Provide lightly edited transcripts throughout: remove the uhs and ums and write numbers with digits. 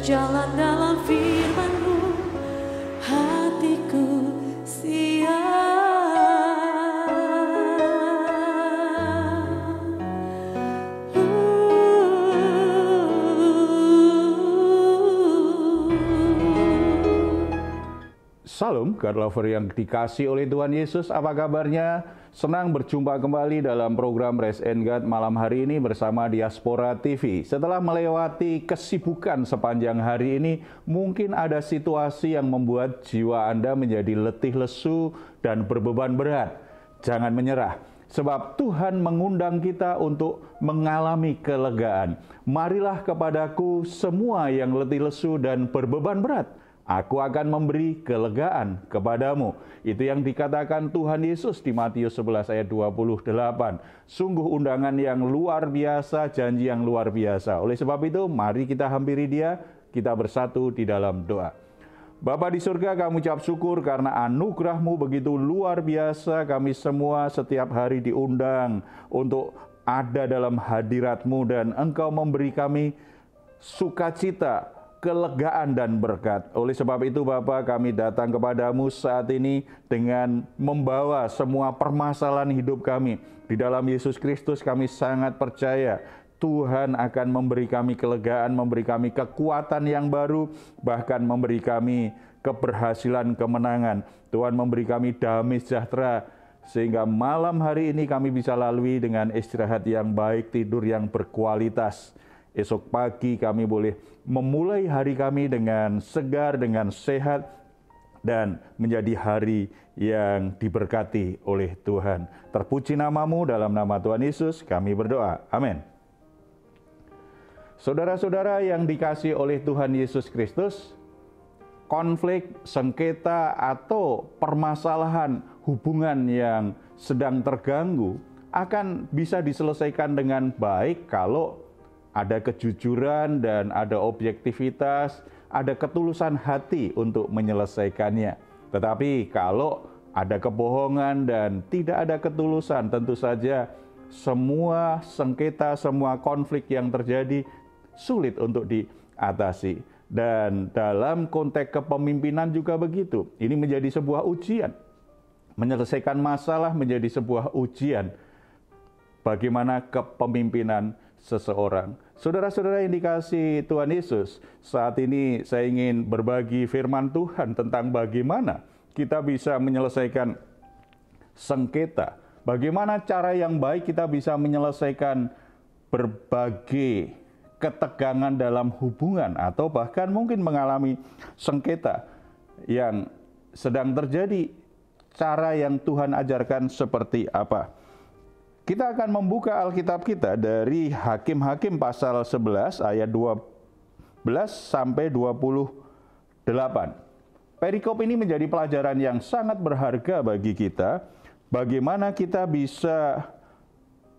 berjalan dalam firman-Mu, hatiku siap. Salam, God lover yang dikasih oleh Tuhan Yesus, apa kabarnya? Senang berjumpa kembali dalam program Rest and God malam hari ini bersama Diaspora TV. Setelah melewati kesibukan sepanjang hari ini, mungkin ada situasi yang membuat jiwa Anda menjadi letih lesu dan berbeban berat. Jangan menyerah, sebab Tuhan mengundang kita untuk mengalami kelegaan. Marilah kepadaku semua yang letih lesu dan berbeban berat, aku akan memberi kelegaan kepadamu. Itu yang dikatakan Tuhan Yesus di Matius 11 ayat 28. Sungguh undangan yang luar biasa, janji yang luar biasa. Oleh sebab itu, mari kita hampiri Dia, kita bersatu di dalam doa. Bapa di surga, kami ucap syukur karena anugerah-Mu begitu luar biasa. Kami semua setiap hari diundang untuk ada dalam hadirat-Mu dan Engkau memberi kami sukacita, kelegaan dan berkat. Oleh sebab itu Bapa, kami datang kepadamu saat ini dengan membawa semua permasalahan hidup kami. Di dalam Yesus Kristus kami sangat percaya Tuhan akan memberi kami kelegaan, memberi kami kekuatan yang baru, bahkan memberi kami keberhasilan, kemenangan. Tuhan memberi kami damai sejahtera, sehingga malam hari ini kami bisa lalui dengan istirahat yang baik, tidur yang berkualitas. Esok pagi kami boleh memulai hari kami dengan segar, dengan sehat, dan menjadi hari yang diberkati oleh Tuhan. Terpuji nama-Mu, dalam nama Tuhan Yesus kami berdoa. Amin. Saudara-saudara yang dikasihi oleh Tuhan Yesus Kristus, konflik, sengketa, atau permasalahan hubungan yang sedang terganggu akan bisa diselesaikan dengan baik kalau ada kejujuran dan ada objektivitas, ada ketulusan hati untuk menyelesaikannya. Tetapi kalau ada kebohongan dan tidak ada ketulusan, tentu saja semua sengketa, semua konflik yang terjadi sulit untuk diatasi. Dan dalam konteks kepemimpinan juga begitu. Ini menjadi sebuah ujian. Menyelesaikan masalah menjadi sebuah ujian. Bagaimana kepemimpinan seseorang. Saudara-saudara yang dikasihi Tuhan Yesus, saat ini saya ingin berbagi firman Tuhan tentang bagaimana kita bisa menyelesaikan sengketa. Bagaimana cara yang baik kita bisa menyelesaikan berbagai ketegangan dalam hubungan atau bahkan mungkin mengalami sengketa yang sedang terjadi. Cara yang Tuhan ajarkan seperti apa? Kita akan membuka Alkitab kita dari Hakim-Hakim pasal 11 ayat 12 sampai 28. Perikop ini menjadi pelajaran yang sangat berharga bagi kita. Bagaimana kita bisa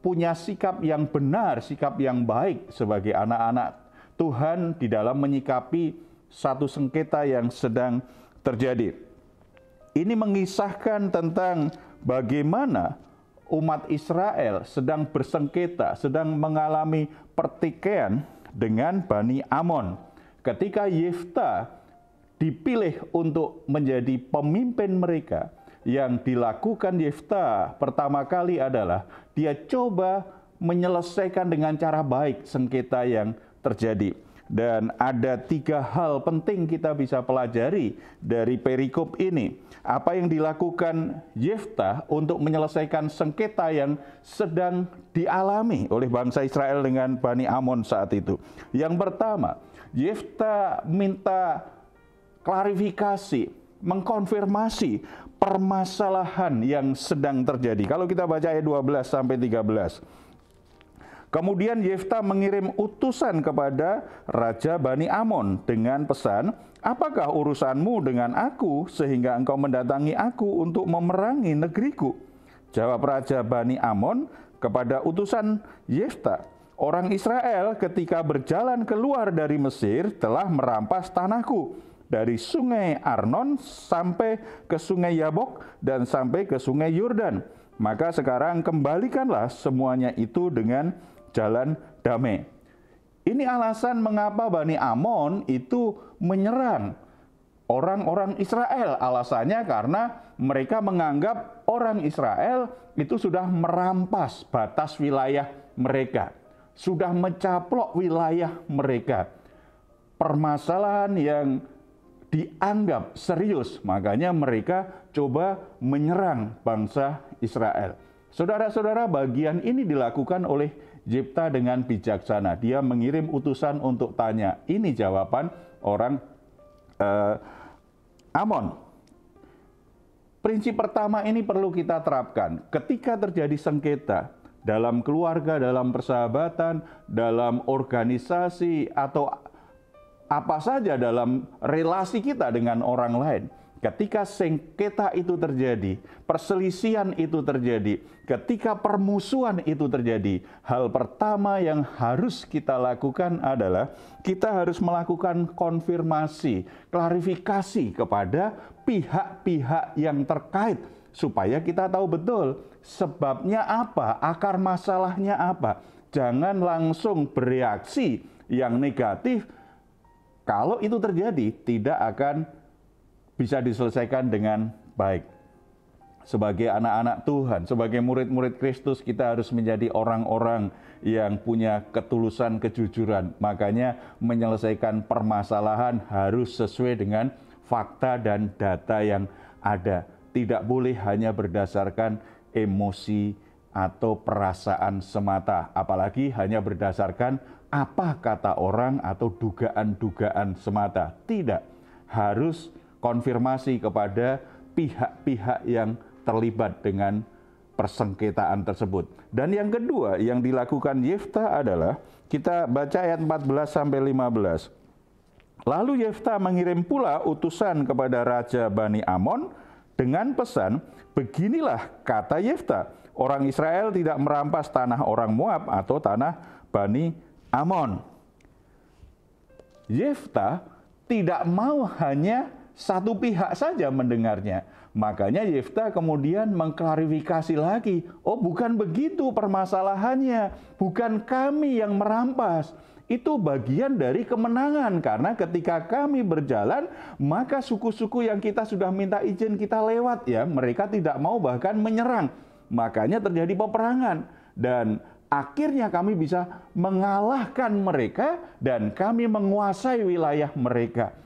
punya sikap yang benar, sikap yang baik sebagai anak-anak Tuhan di dalam menyikapi satu sengketa yang sedang terjadi. Ini mengisahkan tentang bagaimana umat Israel sedang bersengketa, sedang mengalami pertikaian dengan Bani Amon. Ketika Yefta dipilih untuk menjadi pemimpin mereka, yang dilakukan Yefta pertama kali adalah dia coba menyelesaikan dengan cara baik sengketa yang terjadi. Dan ada 3 hal penting kita bisa pelajari dari perikop ini. Apa yang dilakukan Yefta untuk menyelesaikan sengketa yang sedang dialami oleh bangsa Israel dengan Bani Amon saat itu. Yang pertama, Yefta minta klarifikasi, mengkonfirmasi permasalahan yang sedang terjadi. Kalau kita baca ayat 12 sampai 13. Kemudian Yefta mengirim utusan kepada Raja Bani Amon dengan pesan, "Apakah urusanmu dengan aku sehingga engkau mendatangi aku untuk memerangi negeriku?" Jawab Raja Bani Amon kepada utusan Yefta, "Orang Israel ketika berjalan keluar dari Mesir telah merampas tanahku, dari sungai Arnon sampai ke sungai Yabok dan sampai ke sungai Yordan. Maka sekarang kembalikanlah semuanya itu dengan jalan damai." Ini alasan mengapa Bani Amon itu menyerang orang-orang Israel. Alasannya karena mereka menganggap orang Israel itu sudah merampas batas wilayah mereka, sudah mencaplok wilayah mereka. Permasalahan yang dianggap serius, makanya mereka coba menyerang bangsa Israel. Saudara-saudara, bagian ini dilakukan oleh Yefta dengan bijaksana. Dia mengirim utusan untuk tanya. Ini jawaban orang Amon. Prinsip pertama ini perlu kita terapkan. Ketika terjadi sengketa dalam keluarga, dalam persahabatan, dalam organisasi, atau apa saja dalam relasi kita dengan orang lain. Ketika sengketa itu terjadi, perselisihan itu terjadi, ketika permusuhan itu terjadi, hal pertama yang harus kita lakukan adalah kita harus melakukan konfirmasi, klarifikasi kepada pihak-pihak yang terkait supaya kita tahu betul sebabnya apa, akar masalahnya apa. Jangan langsung bereaksi yang negatif. Kalau itu terjadi, tidak akan bisa diselesaikan dengan baik. Sebagai anak-anak Tuhan, sebagai murid-murid Kristus, kita harus menjadi orang-orang yang punya ketulusan, kejujuran. Makanya menyelesaikan permasalahan harus sesuai dengan fakta dan data yang ada. Tidak boleh hanya berdasarkan emosi atau perasaan semata, apalagi hanya berdasarkan apa kata orang atau dugaan-dugaan semata. Tidak, harus konfirmasi kepada pihak-pihak yang terlibat dengan persengketaan tersebut. Dan yang kedua yang dilakukan Yefta adalah, kita baca ayat 14-15. Lalu Yefta mengirim pula utusan kepada Raja Bani Amon dengan pesan, beginilah kata Yefta, orang Israel tidak merampas tanah orang Moab atau tanah Bani Amon. Yefta tidak mau hanya satu pihak saja mendengarnya. Makanya Yefta kemudian mengklarifikasi lagi. Oh, bukan begitu permasalahannya. Bukan kami yang merampas. Itu bagian dari kemenangan. Karena ketika kami berjalan, maka suku-suku yang kita sudah minta izin kita lewat ya. Mereka tidak mau bahkan menyerang. Makanya terjadi peperangan. Dan akhirnya kami bisa mengalahkan mereka dan kami menguasai wilayah mereka.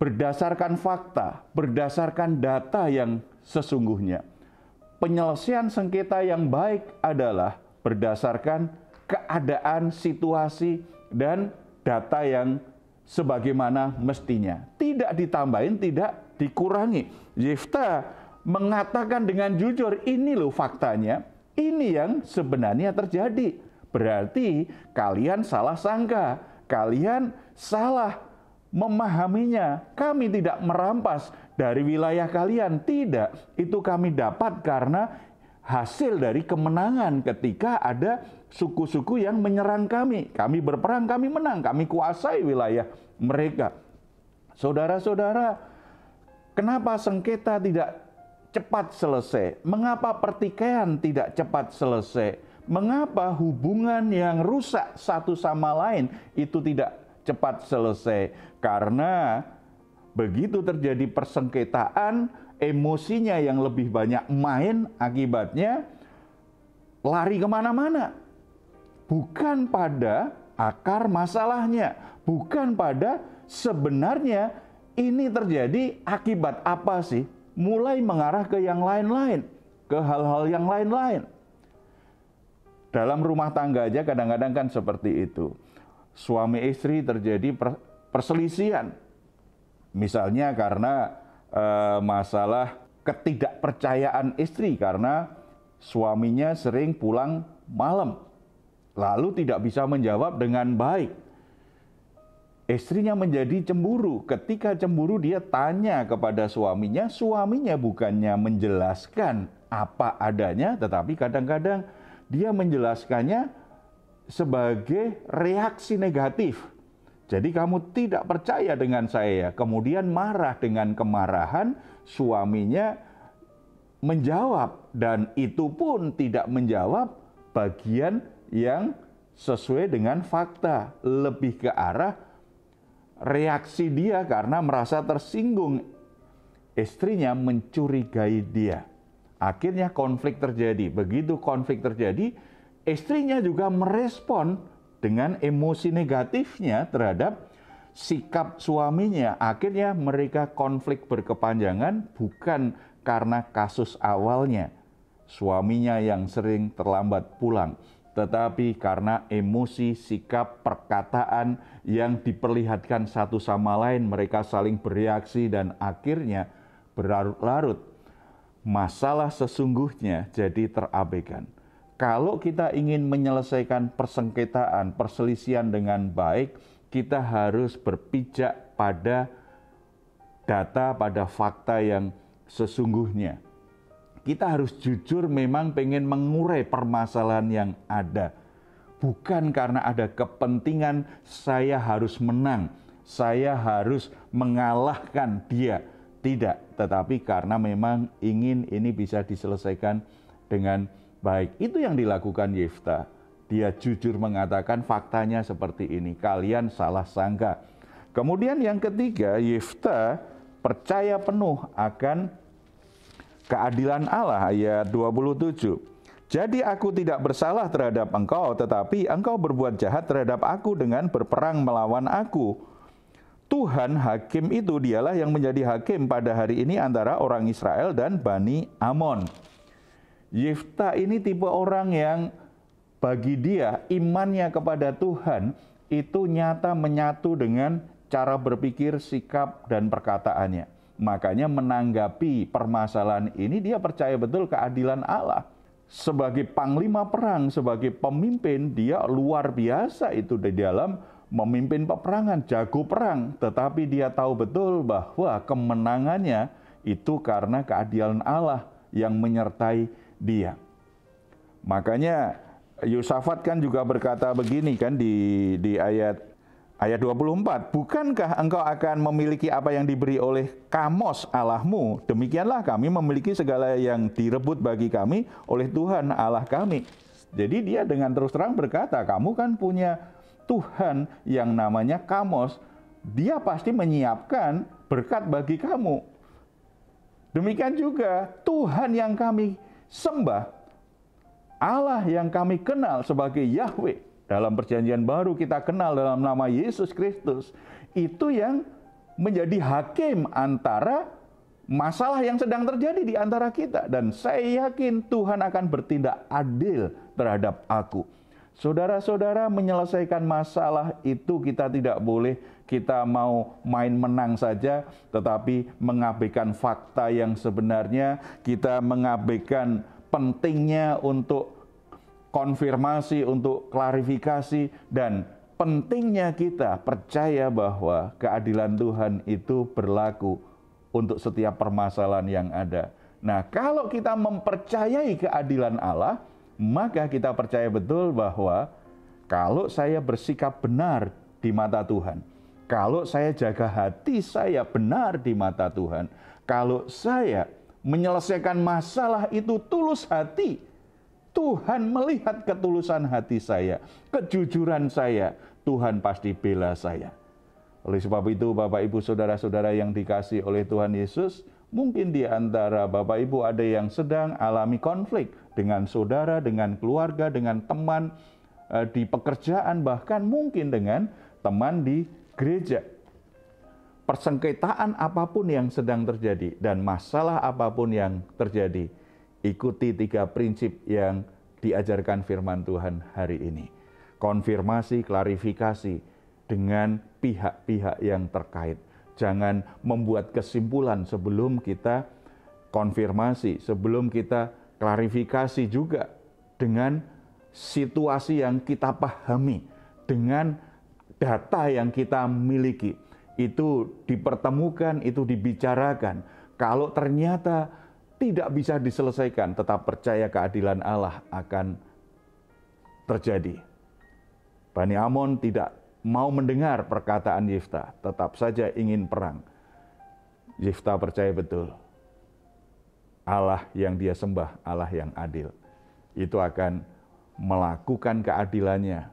Berdasarkan fakta, berdasarkan data yang sesungguhnya. Penyelesaian sengketa yang baik adalah berdasarkan keadaan, situasi, dan data yang sebagaimana mestinya. Tidak ditambahin, tidak dikurangi. Yefta mengatakan dengan jujur, ini loh faktanya, ini yang sebenarnya terjadi. Berarti kalian salah sangka, kalian salah memahaminya. Kami tidak merampas dari wilayah kalian. Tidak, itu kami dapat karena hasil dari kemenangan ketika ada suku-suku yang menyerang kami. Kami berperang, kami menang, kami kuasai wilayah mereka. Saudara-saudara, kenapa sengketa tidak cepat selesai? Mengapa pertikaian tidak cepat selesai? Mengapa hubungan yang rusak satu sama lain itu tidak cepat selesai? Karena begitu terjadi persengketaan, emosinya yang lebih banyak main, akibatnya lari kemana-mana. Bukan pada akar masalahnya, bukan pada sebenarnya ini terjadi akibat apa sih? Mulai mengarah ke yang lain-lain, ke hal-hal yang lain-lain. Dalam rumah tangga aja kadang-kadang kan seperti itu. Suami istri terjadi perselisihan. Misalnya karena masalah ketidakpercayaan istri karena suaminya sering pulang malam. Lalu tidak bisa menjawab dengan baik. Istrinya menjadi cemburu. Ketika cemburu dia tanya kepada suaminya. Suaminya bukannya menjelaskan apa adanya, tetapi kadang-kadang dia menjelaskannya sebagai reaksi negatif. Jadi kamu tidak percaya dengan saya. Kemudian marah, dengan kemarahan suaminya menjawab. Dan itu pun tidak menjawab bagian yang sesuai dengan fakta, lebih ke arah reaksi dia karena merasa tersinggung. Istrinya mencurigai dia. Akhirnya konflik terjadi. Begitu konflik terjadi, istrinya juga merespon dengan emosi negatifnya terhadap sikap suaminya. Akhirnya mereka konflik berkepanjangan bukan karena kasus awalnya, suaminya yang sering terlambat pulang, tetapi karena emosi, sikap, perkataan yang diperlihatkan satu sama lain. Mereka saling bereaksi dan akhirnya berlarut-larut. Masalah sesungguhnya jadi terabaikan. Kalau kita ingin menyelesaikan persengketaan, perselisihan dengan baik, kita harus berpijak pada data, pada fakta yang sesungguhnya. Kita harus jujur memang pengen mengurai permasalahan yang ada. Bukan karena ada kepentingan saya harus menang, saya harus mengalahkan dia. Tidak, tetapi karena memang ingin ini bisa diselesaikan dengan baik. Itu yang dilakukan Yefta. Dia jujur mengatakan faktanya seperti ini, kalian salah sangka. Kemudian yang ketiga, Yefta percaya penuh akan keadilan Allah, ayat 27. Jadi aku tidak bersalah terhadap engkau, tetapi engkau berbuat jahat terhadap aku dengan berperang melawan aku. Tuhan hakim itu dialah yang menjadi hakim pada hari ini antara orang Israel dan Bani Amon. Yefta ini tipe orang yang bagi dia imannya kepada Tuhan itu nyata menyatu dengan cara berpikir, sikap, dan perkataannya. Makanya menanggapi permasalahan ini dia percaya betul keadilan Allah. Sebagai panglima perang, sebagai pemimpin, dia luar biasa itu di dalam memimpin peperangan, jago perang. Tetapi dia tahu betul bahwa kemenangannya itu karena keadilan Allah yang menyertai dia. Makanya Yosafat kan juga berkata begini kan di ayat 24, bukankah engkau akan memiliki apa yang diberi oleh Kamos Allahmu? Demikianlah kami memiliki segala yang direbut bagi kami oleh Tuhan Allah kami. Jadi dia dengan terus terang berkata, kamu kan punya Tuhan yang namanya Kamos. Dia pasti menyiapkan berkat bagi kamu. Demikian juga Tuhan yang kami sembah, Allah yang kami kenal sebagai Yahweh. Dalam perjanjian baru kita kenal dalam nama Yesus Kristus. Itu yang menjadi hakim antara masalah yang sedang terjadi di antara kita. Dan saya yakin Tuhan akan bertindak adil terhadap aku. Saudara-saudara, menyelesaikan masalah itu kita tidak boleh kita mau main menang saja, tetapi mengabaikan fakta yang sebenarnya, kita mengabaikan pentingnya untuk konfirmasi, untuk klarifikasi, dan pentingnya kita percaya bahwa keadilan Tuhan itu berlaku untuk setiap permasalahan yang ada. Nah, kalau kita mempercayai keadilan Allah, maka kita percaya betul bahwa kalau saya bersikap benar di mata Tuhan, kalau saya jaga hati saya benar di mata Tuhan, kalau saya menyelesaikan masalah itu tulus hati, Tuhan melihat ketulusan hati saya, kejujuran saya, Tuhan pasti bela saya. Oleh sebab itu, Bapak Ibu Saudara-saudara yang dikasihi oleh Tuhan Yesus, mungkin di antara Bapak Ibu ada yang sedang alami konflik dengan saudara, dengan keluarga, dengan teman di pekerjaan, bahkan mungkin dengan teman di gereja. Persengketaan apapun yang sedang terjadi dan masalah apapun yang terjadi, ikuti 3 prinsip yang diajarkan firman Tuhan hari ini. Konfirmasi, klarifikasi dengan pihak-pihak yang terkait. Jangan membuat kesimpulan sebelum kita konfirmasi, sebelum kita klarifikasi juga dengan situasi yang kita pahami, dengan data yang kita miliki. Itu dipertemukan, itu dibicarakan. Kalau ternyata tidak bisa diselesaikan, tetap percaya keadilan Allah akan terjadi. Bani Amon tidak mau mendengar perkataan Yefta, tetap saja ingin perang. Yefta percaya betul, Allah yang dia sembah, Allah yang adil. Itu akan melakukan keadilannya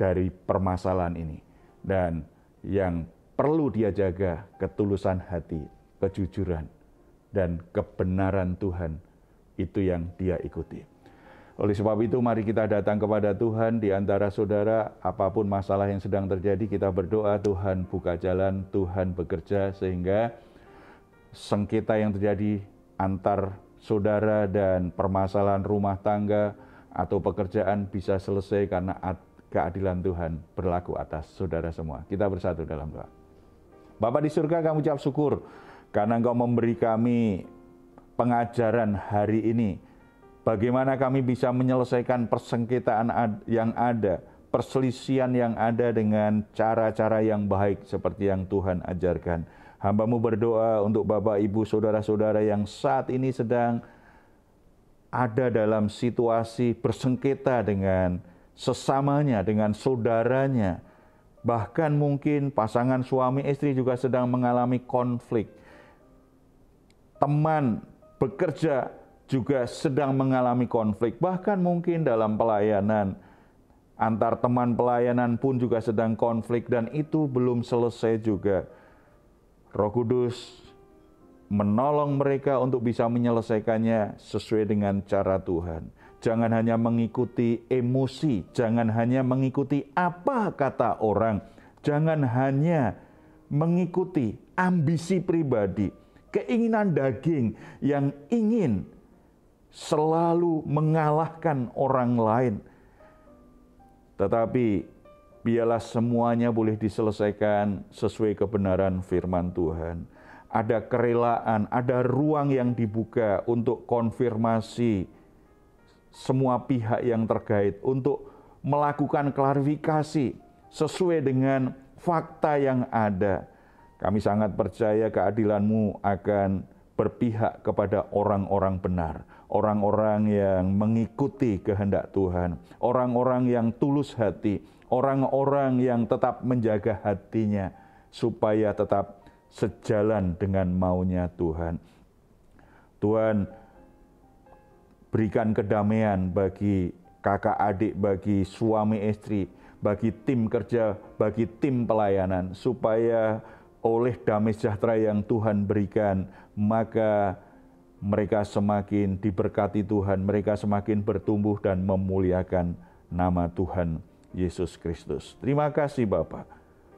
dari permasalahan ini. Dan yang perlu dia jaga ketulusan hati, kejujuran, dan kebenaran Tuhan, itu yang dia ikuti. Oleh sebab itu mari kita datang kepada Tuhan di antara saudara, apapun masalah yang sedang terjadi, kita berdoa Tuhan buka jalan, Tuhan bekerja sehingga sengketa yang terjadi antar saudara dan permasalahan rumah tangga atau pekerjaan bisa selesai karena keadilan Tuhan berlaku atas saudara semua. Kita bersatu dalam doa. Bapa di surga, kami ucap syukur karena Engkau memberi kami pengajaran hari ini. Bagaimana kami bisa menyelesaikan persengketaan yang ada, perselisihan yang ada dengan cara-cara yang baik seperti yang Tuhan ajarkan. Hamba-Mu berdoa untuk Bapak, Ibu, saudara-saudara yang saat ini sedang ada dalam situasi bersengketa dengan sesamanya, dengan saudaranya. Bahkan mungkin pasangan suami istri juga sedang mengalami konflik. Teman bekerja juga sedang mengalami konflik, bahkan mungkin dalam pelayanan, antar teman pelayanan pun juga sedang konflik dan itu belum selesai juga. Roh Kudus menolong mereka untuk bisa menyelesaikannya sesuai dengan cara Tuhan. Jangan hanya mengikuti emosi, jangan hanya mengikuti apa kata orang, jangan hanya mengikuti ambisi pribadi, keinginan daging yang ingin selalu mengalahkan orang lain. Tetapi biarlah semuanya boleh diselesaikan sesuai kebenaran firman Tuhan. Ada kerelaan, ada ruang yang dibuka untuk konfirmasi semua pihak yang terkait, untuk melakukan klarifikasi sesuai dengan fakta yang ada. Kami sangat percaya keadilan-Mu akan berpihak kepada orang-orang benar, orang-orang yang mengikuti kehendak Tuhan, orang-orang yang tulus hati, orang-orang yang tetap menjaga hatinya supaya tetap sejalan dengan maunya Tuhan. Tuhan, berikan kedamaian bagi kakak adik, bagi suami istri, bagi tim kerja, bagi tim pelayanan, supaya oleh damai sejahtera yang Tuhan berikan, maka mereka semakin diberkati Tuhan, mereka semakin bertumbuh dan memuliakan nama Tuhan Yesus Kristus. Terima kasih Bapa,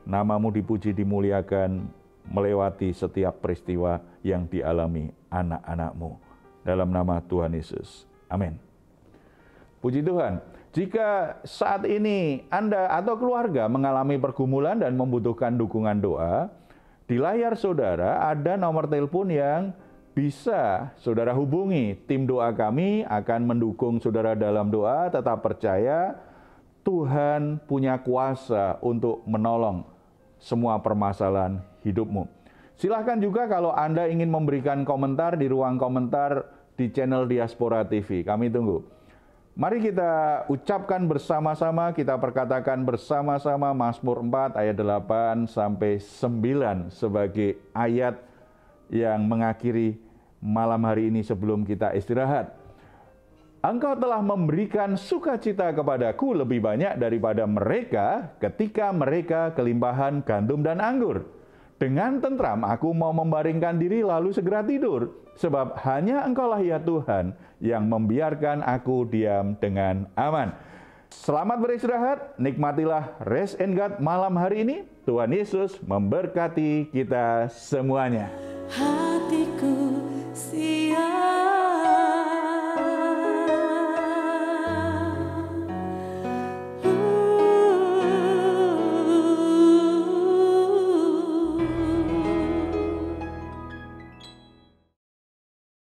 nama-Mu dipuji, dimuliakan melewati setiap peristiwa yang dialami anak-anak-Mu. Dalam nama Tuhan Yesus. Amin. Puji Tuhan. Jika saat ini Anda atau keluarga mengalami pergumulan dan membutuhkan dukungan doa, di layar saudara ada nomor telepon yang bisa saudara hubungi. Tim doa kami akan mendukung saudara dalam doa. Tetap percaya Tuhan punya kuasa untuk menolong semua permasalahan hidupmu. Silahkan juga kalau Anda ingin memberikan komentar di ruang komentar di channel Diaspora TV. Kami tunggu. Mari kita ucapkan bersama-sama, kita perkatakan bersama-sama Mazmur 4 ayat 8 sampai 9 sebagai ayat yang mengakhiri malam hari ini sebelum kita istirahat. Engkau telah memberikan sukacita kepadaku lebih banyak daripada mereka ketika mereka kelimpahan gandum dan anggur. Dengan tentram aku mau membaringkan diri lalu segera tidur. Sebab hanya Engkaulah ya Tuhan yang membiarkan aku diam dengan aman. Selamat beristirahat, nikmatilah Rest and God malam hari ini. Tuhan Yesus memberkati kita semuanya. Hatiku